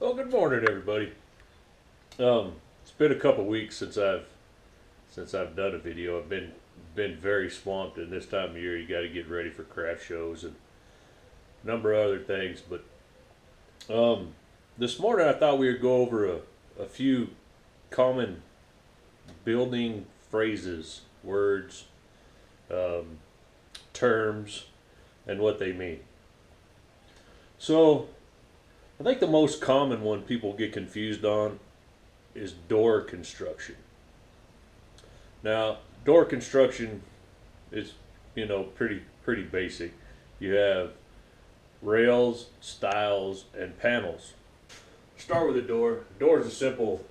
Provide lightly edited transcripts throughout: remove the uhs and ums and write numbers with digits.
Well, good morning, everybody. It's been a couple weeks since I've done a video. I've been very swamped, and this time of year you got to get ready for craft shows and a number of other things. But this morning I thought we would go over a few common building phrases, words, terms, and what they mean. So I think the most common one people get confused on is door construction. Now, door construction is, pretty basic. You have rails, stiles, and panels. Start with a door. A door is a simple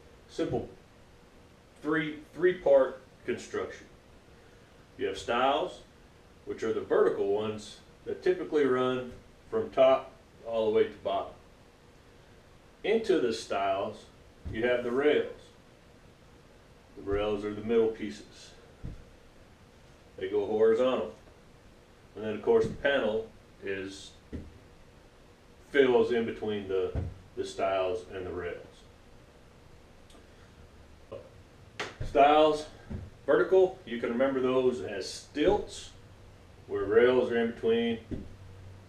three part construction. You have stiles, which are the vertical ones that typically run from top all the way to bottom. Into the stiles, you have the rails. The rails are the middle pieces. They go horizontal. And then of course the panel fills in between the stiles and the rails. Stiles, vertical, you can remember those as stilts, where rails are in between,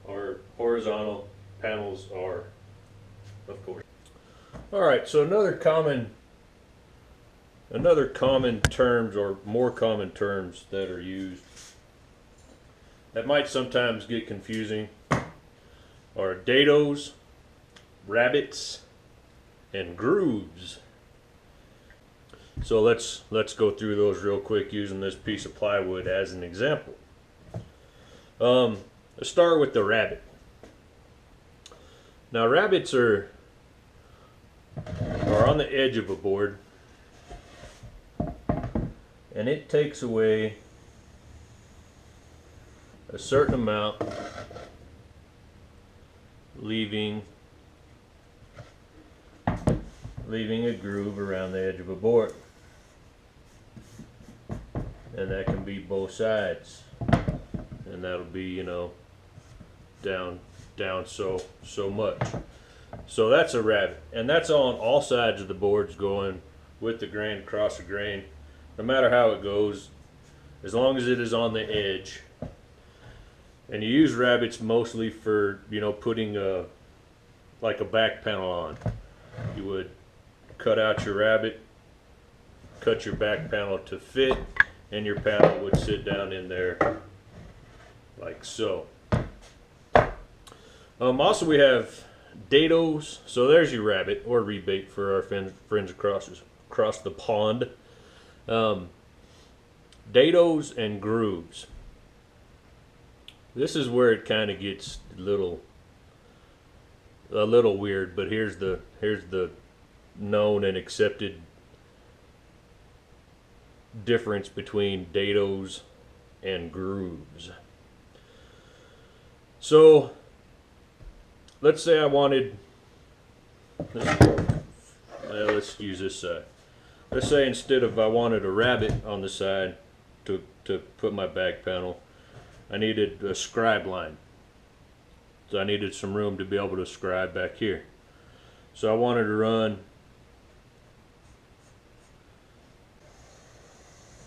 or horizontal, panels are, of course. All right, so another common terms, or more common terms that are used that might sometimes get confusing, are dados, rabbets, and grooves. So let's go through those real quick using this piece of plywood as an example. Let's start with the rabbet. Now rabbets are on the edge of a board, and it takes away a certain amount, leaving a groove around the edge of a board, and that can be both sides, and that'll be down so much. So that's a rabbet, and that's on all sides of the boards, going with the grain, across the grain, no matter how it goes, as long as it is on the edge. And you use rabbets mostly for putting like a back panel on. You would cut out your rabbet, cut your back panel to fit, and your panel would sit down in there like so. Also we have dados. So there's your rabbet, or rebate for our friends across the pond. Dados and grooves. This is where it kind of gets a little weird, but here's the known and accepted difference between dados and grooves. So let's say I wanted, let's use this side. Let's say instead of I wanted a rabbet on the side to put my back panel, I needed a scribe line. So I needed some room to be able to scribe back here. So I wanted to run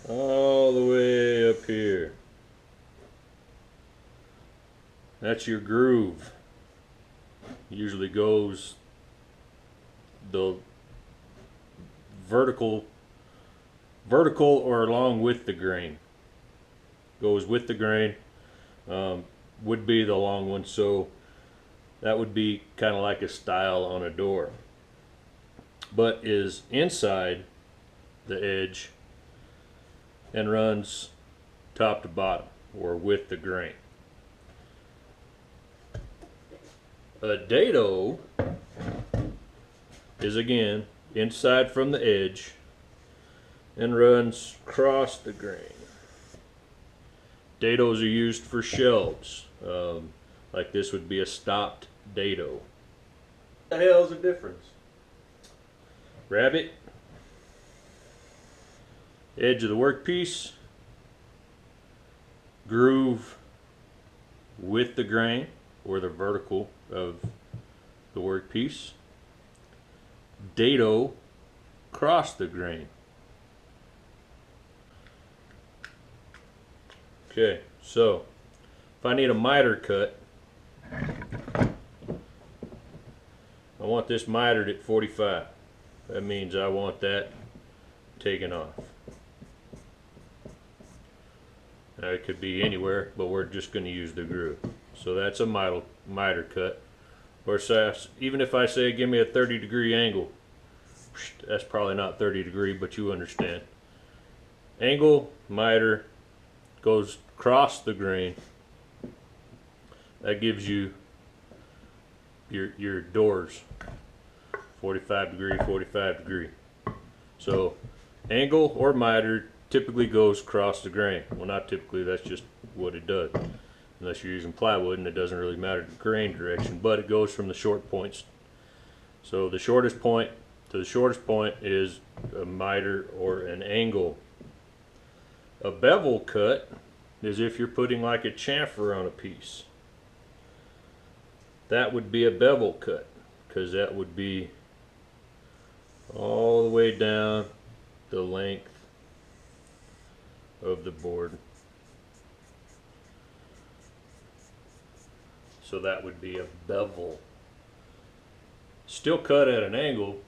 all the way up here. That's your groove. Usually goes the vertical or along with the grain. Goes with the grain. Would be the long one, so that would be kind of like a stile on a door, but is inside the edge and runs top to bottom, or with the grain. A dado is again inside from the edge and runs across the grain. Dados are used for shelves. Like this would be a stopped dado. What the hell is the difference? Rabbet, edge of the workpiece, groove with the grain or the vertical of the workpiece, dado across the grain. Okay, so if I need a miter cut, I want this mitered at 45. That means I want that taken off. Now it could be anywhere, but we're just going to use the groove. So that's a miter cut. Or even if I say give me a 30-degree angle, that's probably not 30-degree, but you understand. Angle, miter, goes across the grain. That gives you your doors. 45 degree, 45 degree. So angle or miter typically goes across the grain. Well, not typically, that's just what it does. Unless you're using plywood, and it doesn't really matter the grain direction, but it goes from the short points. So the shortest point to the shortest point is a miter or an angle. A bevel cut is if you're putting like a chamfer on a piece. That would be a bevel cut, because that would be all the way down the length of the board. So that would be a bevel. Still cut at an angle,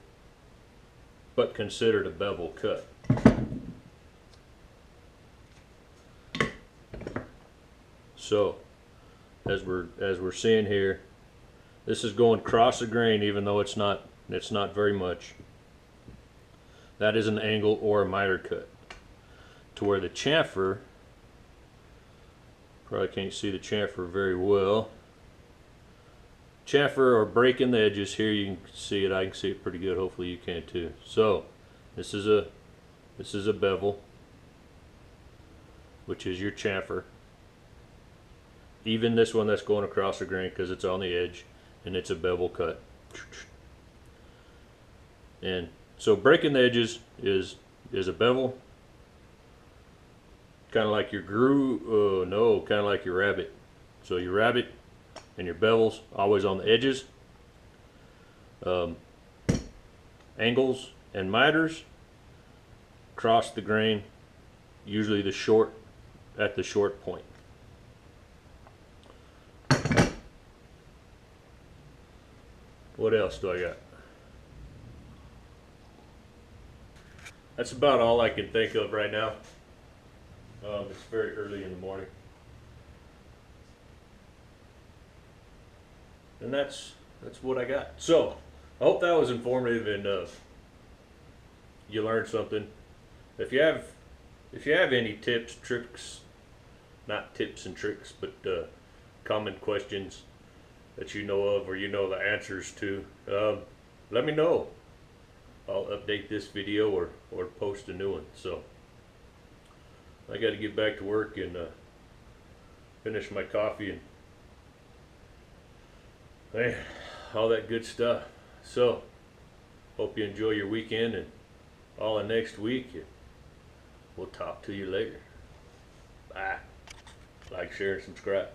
but considered a bevel cut. So as we're seeing here, this is going across the grain, even though it's not very much. That is an angle or a miter cut. To where the chamfer, probably can't see the chamfer very well. Chamfer or breaking the edges here, you can see it. I can see it pretty good. Hopefully you can too. So this is a bevel, which is your chamfer. Even this one that's going across the grain, because it's on the edge, and it's a bevel cut. And so breaking the edges is a bevel. Kind of like your groove, kind of like your rabbit. So your rabbit and your bevels always on the edges. Angles and miters cross the grain, usually at the short point. What else do I got? That's about all I can think of right now. It's very early in the morning. And that's what I got. So I hope that was informative and you learned something. If you have any tips, tricks, not tips and tricks, but common questions that you know of or you know the answers to, let me know. I'll update this video or post a new one. So I got to get back to work and finish my coffee and all that good stuff. So hope you enjoy your weekend and all of next week. We'll talk to you later. Bye. Like, share, and subscribe.